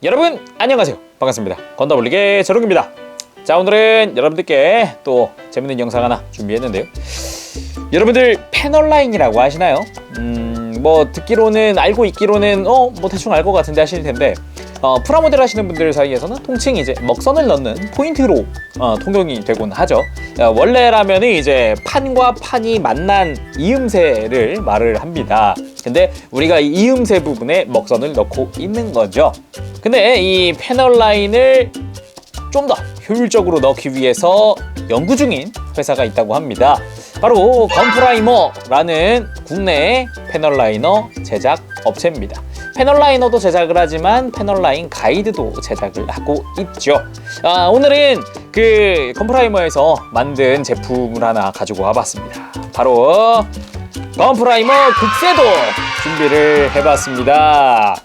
여러분 안녕하세요. 반갑습니다. 건더블릭의 저롱입니다. 자, 오늘은 여러분들께 또 재밌는 영상 하나 준비했는데요. 여러분들 패널라인이라고 아시나요? 뭐 듣기로는 알고 있기로는 뭐 대충 알 것 같은데 하실 텐데 프라모델 하시는 분들 사이에서는 통칭 이제 먹선을 넣는 포인트로 통용이 되곤 하죠. 원래라면은 이제 판과 판이 만난 이음새를 말을 합니다. 근데 우리가 이 이음새 부분에 먹선을 넣고 있는 거죠. 근데 이 패널 라인을 좀 더 효율적으로 넣기 위해서 연구 중인 회사가 있다고 합니다. 바로 건프라이머라는 국내 패널 라이너 제작 업체입니다. 패널 라이너도 제작을 하지만 패널 라인 가이드도 제작을 하고 있죠. 오늘은 그 건프라이머에서 만든 제품을 하나 가지고 와봤습니다. 바로 건프라이머 극세도 준비를 해봤습니다.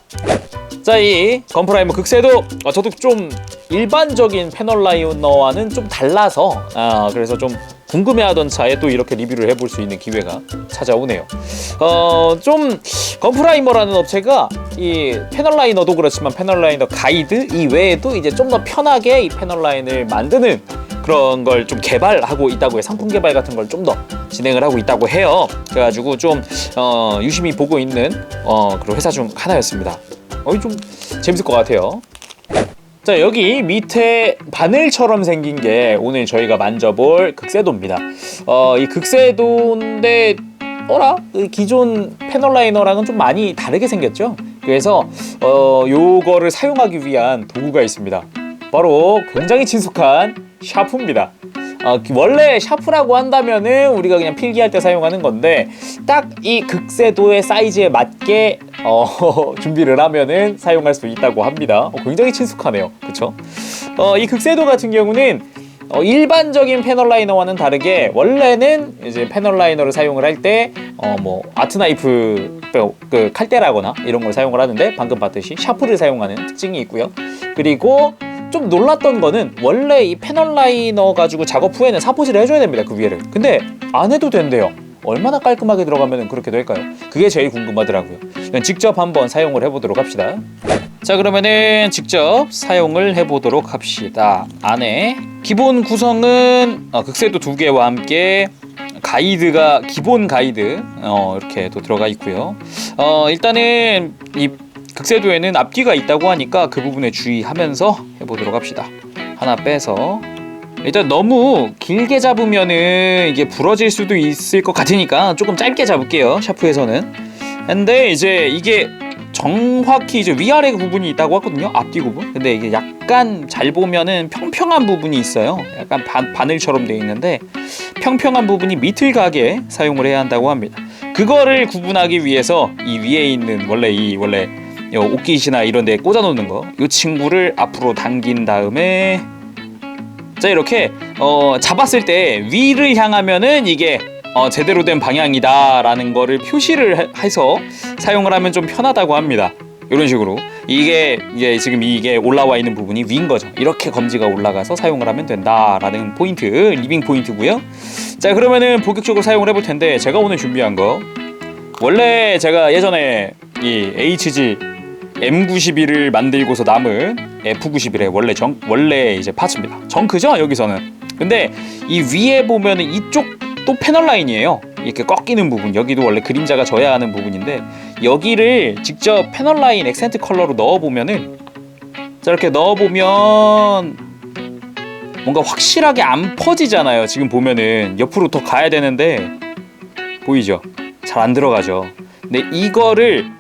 자, 이 건프라이머 극세도 저도 좀 일반적인 패널 라이너와는 좀 달라서 그래서 좀 궁금해하던 차에 또 이렇게 리뷰를 해볼 수 있는 기회가 찾아오네요. 좀 건프라이머라는 업체가 이 패널 라이너도 그렇지만 패널 라이너 가이드 이외에도 이제 좀 더 편하게 이 패널 라인을 만드는 그런 걸 좀 개발하고 있다고 해요. 상품 개발 같은 걸 좀 더 진행을 하고 있다고 해요. 그래가지고 좀 유심히 보고 있는 그런 회사 중 하나였습니다. 좀 재밌을 것 같아요. 자, 여기 밑에 바늘처럼 생긴 게 오늘 저희가 만져볼 극세도입니다. 이 극세도인데 기존 패널 라이너랑은 좀 많이 다르게 생겼죠. 그래서 요거를 사용하기 위한 도구가 있습니다. 바로 굉장히 친숙한 샤프입니다. 원래 샤프라고 한다면은 우리가 그냥 필기할 때 사용하는 건데 딱 이 극세도의 사이즈에 맞게 준비를 하면은 사용할 수 있다고 합니다. 굉장히 친숙하네요. 그쵸? 이 극세도 같은 경우는 일반적인 패널 라이너와는 다르게 원래는 이제 패널 라이너를 사용을 할 때 뭐 아트 나이프 그 칼대라거나 이런 걸 사용을 하는데 방금 봤듯이 샤프를 사용하는 특징이 있고요. 그리고 좀 놀랐던 거는 원래 이 패널 라이너 가지고 작업 후에는 사포질을 해줘야 됩니다. 그 위에를. 근데 안 해도 된대요. 얼마나 깔끔하게 들어가면 그렇게 될까요? 그게 제일 궁금하더라고요. 직접 한번 사용을 해보도록 합시다. 자, 그러면은 직접 사용을 해보도록 합시다. 안에 기본 구성은 극세도 2개와 함께 가이드가 기본 가이드 이렇게 또 들어가 있고요. 일단은 이 극세도에는 앞뒤가 있다고 하니까 그 부분에 주의하면서 해보도록 합시다. 하나 빼서 일단 너무 길게 잡으면은 이게 부러질 수도 있을 것 같으니까 조금 짧게 잡을게요. 샤프에서는. 근데 이제 이게 정확히 이제 위아래 부분이 있다고 하거든요. 앞뒤 부분. 근데 이게 약간 잘 보면은 평평한 부분이 있어요. 약간 바늘처럼 되어 있는데 평평한 부분이 밑을 가게 사용을 해야 한다고 합니다. 그거를 구분하기 위해서 이 위에 있는 원래 옷깃이나 이런 데 꽂아 놓는 거, 이 친구를 앞으로 당긴 다음에 자, 이렇게 잡았을 때 위를 향하면은 이게 제대로 된 방향이다 라는 거를 표시를 해서 사용을 하면 좀 편하다고 합니다. 이런 식으로 이게 지금 이게 올라와 있는 부분이 위인 거죠. 이렇게 검지가 올라가서 사용을 하면 된다라는 포인트, 리빙 포인트고요. 자, 그러면은 본격적으로 사용을 해볼 텐데 제가 오늘 준비한 거 원래 제가 예전에 이 HG M91을 만들고서 남은 F91의 원래 이제 파츠입니다. 정크죠, 여기서는. 근데 이 위에 보면은 이쪽도 패널 라인이에요. 이렇게 꺾이는 부분, 여기도 원래 그림자가 져야 하는 부분인데 여기를 직접 패널 라인 액센트 컬러로 넣어보면은 자, 이렇게 넣어보면 뭔가 확실하게 안 퍼지잖아요. 지금 보면은 옆으로 더 가야 되는데 보이죠? 잘 안 들어가죠. 근데 이거를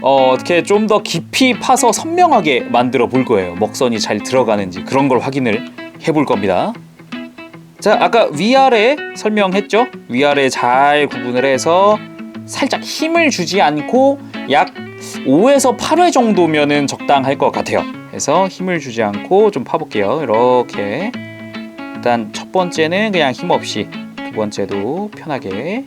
어떻게 좀 더 깊이 파서 선명하게 만들어 볼 거예요. 먹선이 잘 들어가는지 그런 걸 확인을 해볼 겁니다. 자, 아까 위아래 설명했죠? 위아래 잘 구분을 해서 살짝 힘을 주지 않고 약 5에서 8회 정도면은 적당할 것 같아요. 그래서 힘을 주지 않고 좀 파볼게요. 이렇게 일단 첫 번째는 그냥 힘 없이, 두 번째도 편하게.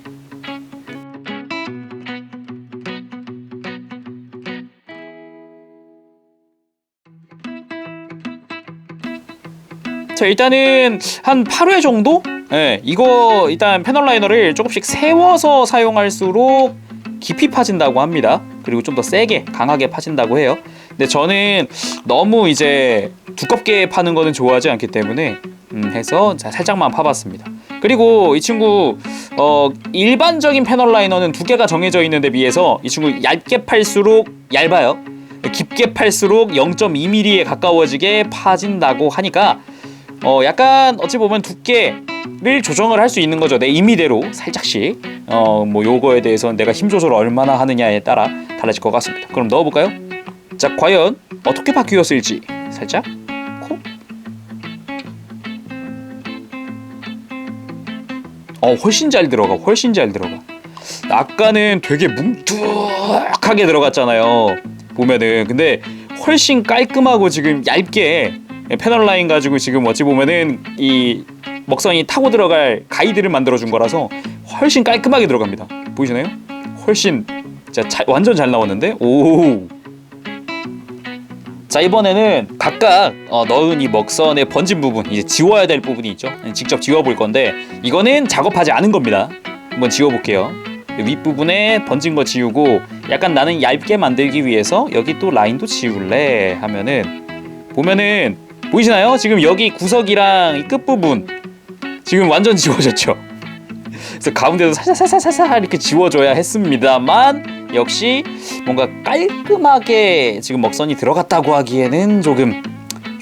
자, 일단은 한 8회 정도? 이거 일단 패널 라이너를 조금씩 세워서 사용할수록 깊이 파진다고 합니다. 그리고 좀 더 세게 강하게 파진다고 해요. 근데 저는 너무 이제 두껍게 파는 거는 좋아하지 않기 때문에 해서 살짝만 파봤습니다. 그리고 이 친구 일반적인 패널 라이너는 두께가 정해져 있는데 비해서 이 친구 얇게 팔수록 얇아요. 깊게 팔수록 0.2mm에 가까워지게 파진다고 하니까 약간 어찌 보면 두께를 조정을 할 수 있는 거죠. 내 임의대로 살짝씩. 뭐 요거에 대해서는 내가 힘 조절을 얼마나 하느냐에 따라 달라질 것 같습니다. 그럼 넣어볼까요? 자, 과연 어떻게 바뀌었을지 살짝 코. 훨씬 잘 들어가. 훨씬 잘 들어가. 아까는 되게 뭉툭하게 들어갔잖아요. 보면은. 근데 훨씬 깔끔하고 지금 얇게 패널 라인 가지고 지금 어찌 보면은 이 먹선이 타고 들어갈 가이드를 만들어 준 거라서 훨씬 깔끔하게 들어갑니다. 보이시나요? 훨씬 진짜 완전 잘 나왔는데. 오. 자, 이번에는 각각 넣은 이 먹선의 번진 부분, 이제 지워야 될 부분이 있죠. 직접 지워볼 건데 이거는 작업하지 않은 겁니다. 한번 지워볼게요. 윗부분에 번진 거 지우고 약간 나는 얇게 만들기 위해서 여기 또 라인도 지울래 하면은 보면은 보이시나요? 지금 여기 구석이랑 이 끝부분 지금 완전 지워졌죠. 그래서 가운데도 살살살살살 이렇게 지워줘야 했습니다만 역시 뭔가 깔끔하게 지금 먹선이 들어갔다고 하기에는 조금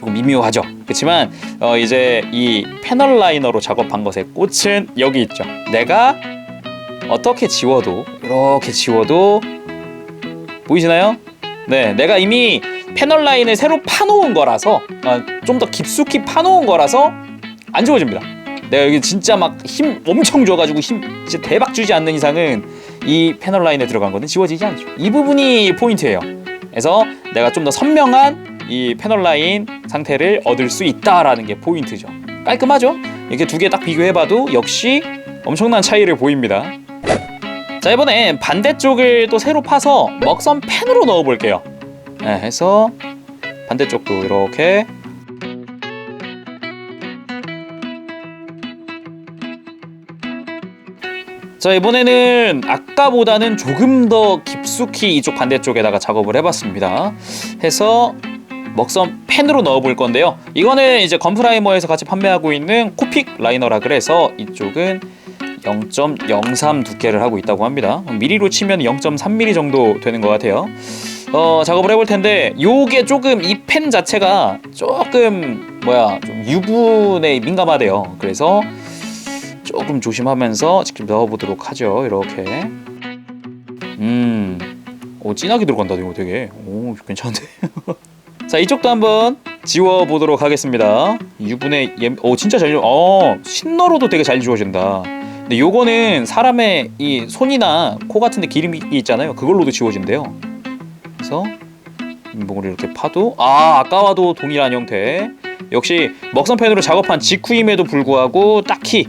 미묘하죠. 그렇지만 이제 이 패널 라이너로 작업한 것의 꽃은 여기 있죠. 내가 어떻게 지워도 이렇게 지워도 보이시나요? 네, 내가 이미 패널 라인을 새로 파놓은 거라서 좀 더 깊숙이 파놓은 거라서 안 지워집니다. 내가 여기 진짜 막 힘 엄청 줘가지고 힘 진짜 대박 주지 않는 이상은 이 패널 라인에 들어간 거는 지워지지 않죠. 이 부분이 포인트예요. 그래서 내가 좀 더 선명한 이 패널 라인 상태를 얻을 수 있다라는 게 포인트죠. 깔끔하죠? 이렇게 두 개 딱 비교해봐도 역시 엄청난 차이를 보입니다. 자, 이번엔 반대쪽을 또 새로 파서 먹선 펜으로 넣어볼게요. 네, 해서 반대쪽도 이렇게 자, 이번에는 아까보다는 조금 더 깊숙이 이쪽 반대쪽에다가 작업을 해봤습니다. 해서 먹선 펜으로 넣어볼 건데요. 이거는 이제 건프라이머에서 같이 판매하고 있는 코픽 라이너라 그래서 이쪽은 0.03 두께를 하고 있다고 합니다. 미리로 치면 0.3mm 정도 되는 것 같아요. 작업을 해볼 텐데 요게 조금 이 펜 자체가 조금 좀 유분에 민감하대요. 그래서 조금 조심하면서 직접 넣어보도록 하죠. 이렇게 진하게 들어간다. 이거 되게 괜찮은데. 자, 이쪽도 한번 지워보도록 하겠습니다. 유분의 진짜 잘 신너로도 되게 잘 지워진다. 근데 요거는 사람의 이 손이나 코 같은데 기름이 있잖아요. 그걸로도 지워진대요. 그래서 인봉을 이렇게 파도 아까와도 동일한 형태. 역시 먹선펜으로 작업한 직후임에도 불구하고 딱히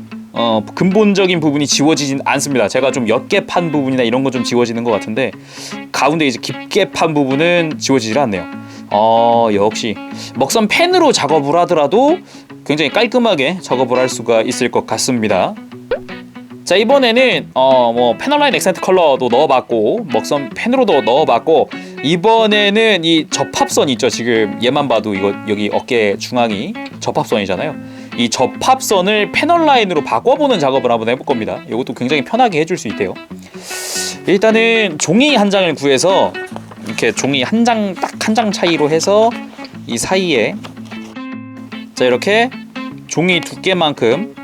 근본적인 부분이 지워지진 않습니다. 제가 좀 옅게 판 부분이나 이런 거 좀 지워지는 것 같은데 가운데 이제 깊게 판 부분은 지워지질 않네요. 역시 먹선 펜으로 작업을 하더라도 굉장히 깔끔하게 작업을 할 수가 있을 것 같습니다. 자, 이번에는 패널라인 액센트 컬러도 넣어봤고 먹선 펜으로도 넣어봤고 이번에는 이 접합선 있죠. 지금 얘만 봐도 이거 여기 어깨 중앙이 접합선이잖아요. 이 접합선을 패널 라인으로 바꿔보는 작업을 한번 해볼 겁니다. 이것도 굉장히 편하게 해줄 수 있대요. 일단은 종이 한 장을 구해서 이렇게 종이 한 장 딱 한 장 차이로 해서 이 사이에 자 이렇게 종이 두께만큼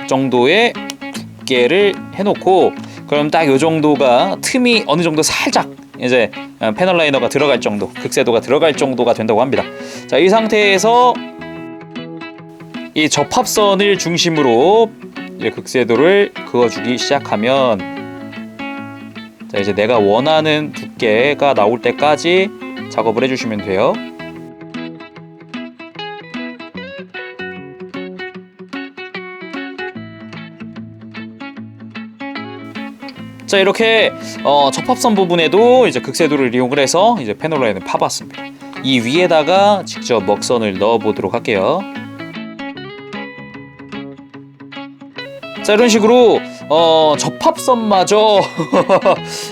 정도의 두께를 해놓고 그럼 딱 요 정도가 틈이 어느 정도 살짝 이제 패널 라이너가 들어갈 정도, 극세도가 들어갈 정도가 된다고 합니다. 자, 이 상태에서 이 접합선을 중심으로 이제 극세도를 그어주기 시작하면 자 이제 내가 원하는 두께가 나올 때까지 작업을 해주시면 돼요. 자 이렇게 접합선 부분에도 이제 극세도를 이용을 해서 이제 패널 라인을 파봤습니다. 이 위에다가 직접 먹선을 넣어 보도록 할게요. 자 자, 이런 식으로 접합선마저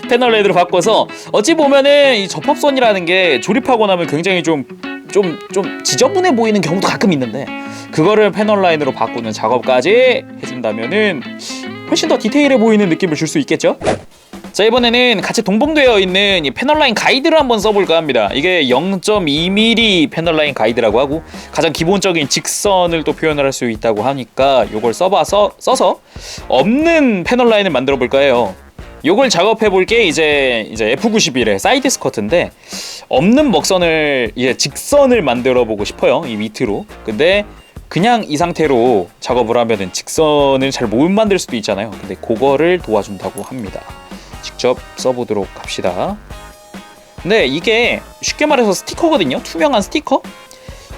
패널 레드로 바꿔서 어찌 보면은 이 접합선이라는 게 조립하고 나면 굉장히 좀 지저분해 보이는 경우도 가끔 있는데, 그거를 패널 라인으로 바꾸는 작업까지 해준다면은 훨씬 더 디테일해 보이는 느낌을 줄 수 있겠죠? 자, 이번에는 같이 동봉되어 있는 이 패널 라인 가이드를 한번 써볼까 합니다. 이게 0.2mm 패널 라인 가이드라고 하고, 가장 기본적인 직선을 또 표현을 할 수 있다고 하니까 요걸 써서 없는 패널 라인을 만들어 볼까 해요. 요걸 작업해 볼 게 이제 F91의 사이드 스커트인데, 없는 먹선을 이제 직선을 만들어 보고 싶어요, 이 밑으로. 근데 그냥 이 상태로 작업을 하면은 직선을 잘 못 만들 수도 있잖아요. 근데 그거를 도와준다고 합니다. 직접 써보도록 합시다. 근데 이게 쉽게 말해서 스티커거든요. 투명한 스티커.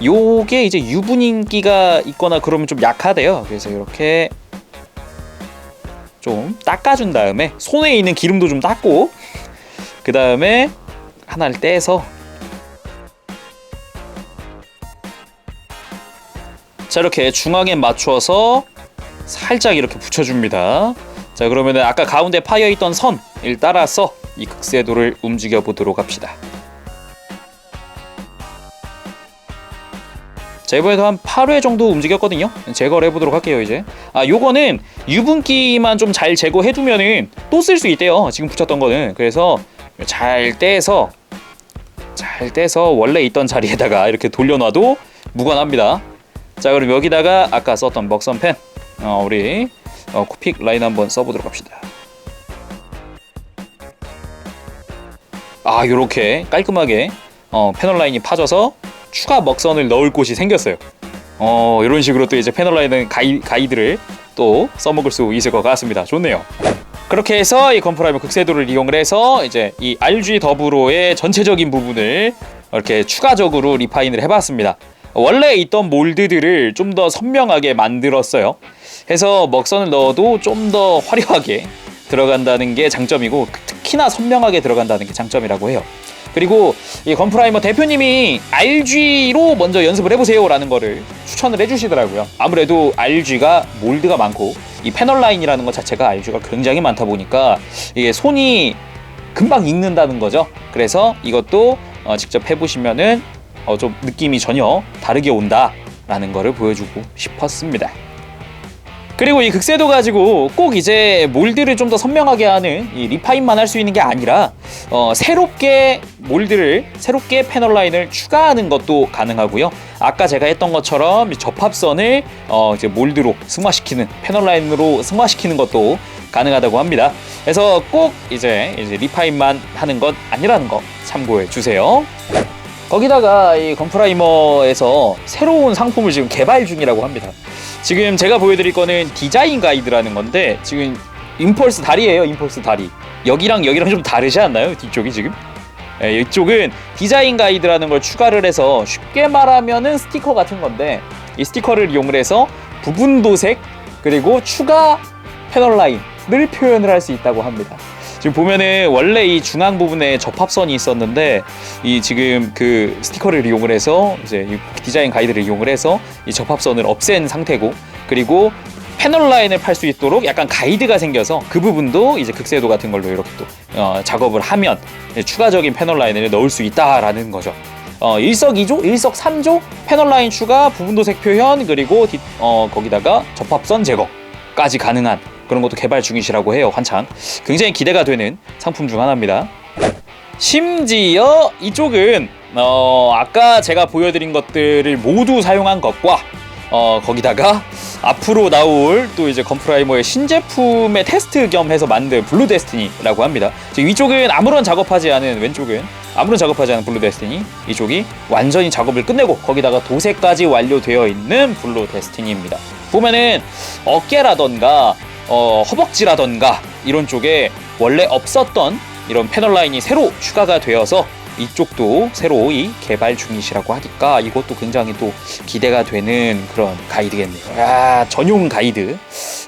요게 이제 유분 인기가 있거나 그러면 좀 약하대요. 그래서 이렇게 좀 닦아준 다음에 손에 있는 기름도 좀 닦고, 그 다음에 하나를 떼서, 자, 이렇게 중앙에 맞춰서 살짝 이렇게 붙여줍니다. 자, 그러면은 아까 가운데 파여있던 선을 따라서 이 극세도를 움직여 보도록 합시다. 자, 이번에도 한 8회 정도 움직였거든요. 제거를 해보도록 할게요. 이제 요거는 유분기만 좀 잘 제거해두면은 또 쓸 수 있대요, 지금 붙였던 거는. 그래서 잘 떼서 원래 있던 자리에다가 이렇게 돌려놔도 무관합니다. 자, 그럼 여기다가 아까 썼던 먹선펜, 우리 코픽 라인 한번 써보도록 합시다. 요렇게 깔끔하게 패널 라인이 파져서 추가 먹선을 넣을 곳이 생겼어요. 이런 식으로 또 이제 패널 라인은 가이드를 또 써먹을 수 있을 것 같습니다. 좋네요. 그렇게 해서 이 건프라이머 극세도를 이용을 해서 이제 이 RG 더브로의 전체적인 부분을 이렇게 추가적으로 리파인을 해봤습니다. 원래 있던 몰드들을 좀 더 선명하게 만들었어요. 해서 먹선을 넣어도 좀 더 화려하게 들어간다는 게 장점이고, 특히나 선명하게 들어간다는 게 장점이라고 해요. 그리고 이 건프라이머 대표님이 RG로 먼저 연습을 해보세요 라는 거를 추천을 해주시더라고요. 아무래도 RG가 몰드가 많고 이 패널 라인이라는 것 자체가 RG가 굉장히 많다 보니까 이게 손이 금방 익는다는 거죠. 그래서 이것도 직접 해보시면은 좀 느낌이 전혀 다르게 온다라는 거를 보여주고 싶었습니다. 그리고 이 극세도 가지고 꼭 이제 몰드를 좀 더 선명하게 하는 이 리파인만 할 수 있는 게 아니라 새롭게 패널 라인을 추가하는 것도 가능하고요. 아까 제가 했던 것처럼 접합선을 이제 몰드로 승화시키는, 패널 라인으로 승화시키는 것도 가능하다고 합니다. 그래서 꼭 이제 리파인만 하는 것 아니라는 거 참고해 주세요. 거기다가 이 건프라이머에서 새로운 상품을 지금 개발 중이라고 합니다. 지금 제가 보여드릴 거는 디자인 가이드라는 건데, 지금 임펄스 다리예요. 임펄스 다리. 여기랑 좀 다르지 않나요? 뒤쪽이 지금? 이쪽은 디자인 가이드라는 걸 추가를 해서, 쉽게 말하면은 스티커 같은 건데, 이 스티커를 이용을 해서 부분 도색 그리고 추가 패널 라인을 표현을 할 수 있다고 합니다. 지금 보면은 원래 이 중앙 부분에 접합선이 있었는데, 이 지금 그 스티커를 이용을 해서 이제 이 디자인 가이드를 이용을 해서 이 접합선을 없앤 상태고, 그리고 패널 라인을 팔 수 있도록 약간 가이드가 생겨서 그 부분도 이제 극세도 같은 걸로 이렇게 또 작업을 하면 추가적인 패널 라인을 넣을 수 있다라는 거죠. 일석이조, 일석삼조 패널 라인 추가, 부분 도색 표현, 그리고 거기다가 접합선 제거까지 가능한 그런 것도 개발 중이시라고 해요. 한창 굉장히 기대가 되는 상품 중 하나입니다. 심지어 이쪽은 아까 제가 보여드린 것들을 모두 사용한 것과 거기다가 앞으로 나올 또 이제 건프라이머의 신제품의 테스트 겸 해서 만든 블루 데스티니라고 합니다. 지금 위쪽은 아무런 작업하지 않은, 왼쪽은 아무런 작업하지 않은 블루 데스티니, 이쪽이 완전히 작업을 끝내고 거기다가 도색까지 완료되어 있는 블루 데스티니입니다. 보면은 어깨라던가 허벅지라던가 이런 쪽에 원래 없었던 이런 패널 라인이 새로 추가가 되어서 이쪽도 새로 개발 중이시라고 하니까 이것도 굉장히 또 기대가 되는 그런 가이드겠네요. 전용 가이드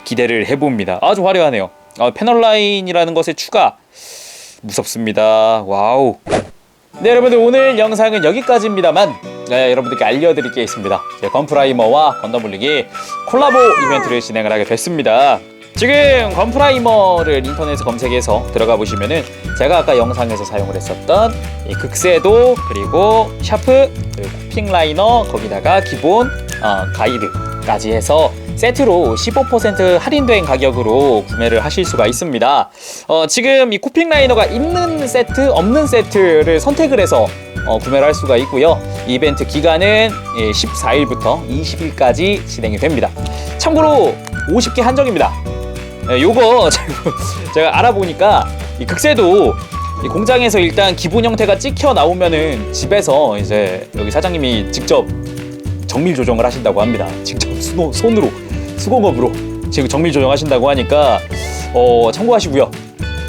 기대를 해봅니다. 아주 화려하네요. 패널 라인이라는 것의 추가 무섭습니다. 와우. 네, 여러분들 오늘 영상은 여기까지입니다만 여러분들께 알려드릴 게 있습니다. 건프라이머와 건담 올리기 콜라보 이벤트를 진행을 하게 됐습니다. 지금 건프라이머를 인터넷에 검색해서 들어가 보시면은 제가 아까 영상에서 사용을 했었던 이 극세도 그리고 샤프 그리고 쿠핑 라이너 거기다가 기본 가이드까지 해서 세트로 15% 할인된 가격으로 구매를 하실 수가 있습니다. 지금 이 쿠핑 라이너가 있는 세트, 없는 세트를 선택을 해서 구매를 할 수가 있고요. 이벤트 기간은 14일부터 20일까지 진행이 됩니다. 참고로 50개 한정입니다. 요거 제가 알아보니까 이 극세도 이 공장에서 일단 기본 형태가 찍혀 나오면은 집에서 이제 여기 사장님이 직접 정밀 조정을 하신다고 합니다. 직접 손으로 수공업으로 지금 정밀 조정하신다고 하니까 참고하시고요.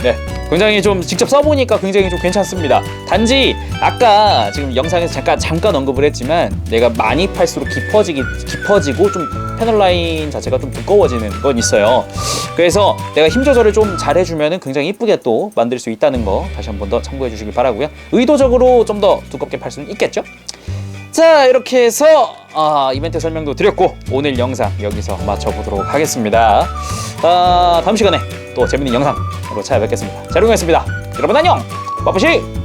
네, 굉장히 좀 직접 써보니까 굉장히 좀 괜찮습니다. 단지 아까 지금 영상에서 잠깐 언급을 했지만 내가 많이 팔수록 깊어지고 좀 패널 라인 자체가 좀 두꺼워지는 건 있어요. 그래서 내가 힘 조절을 좀 잘 해주면 굉장히 이쁘게 또 만들 수 있다는 거 다시 한 번 더 참고해 주시길 바라고요. 의도적으로 좀 더 두껍게 팔 수는 있겠죠. 자, 이렇게 해서 이벤트 설명도 드렸고 오늘 영상 여기서 마쳐보도록 하겠습니다. 다음 시간에 또 재밌는 영상으로 찾아뵙겠습니다. 자, 여러분, 여러분 안녕. 빠빠시.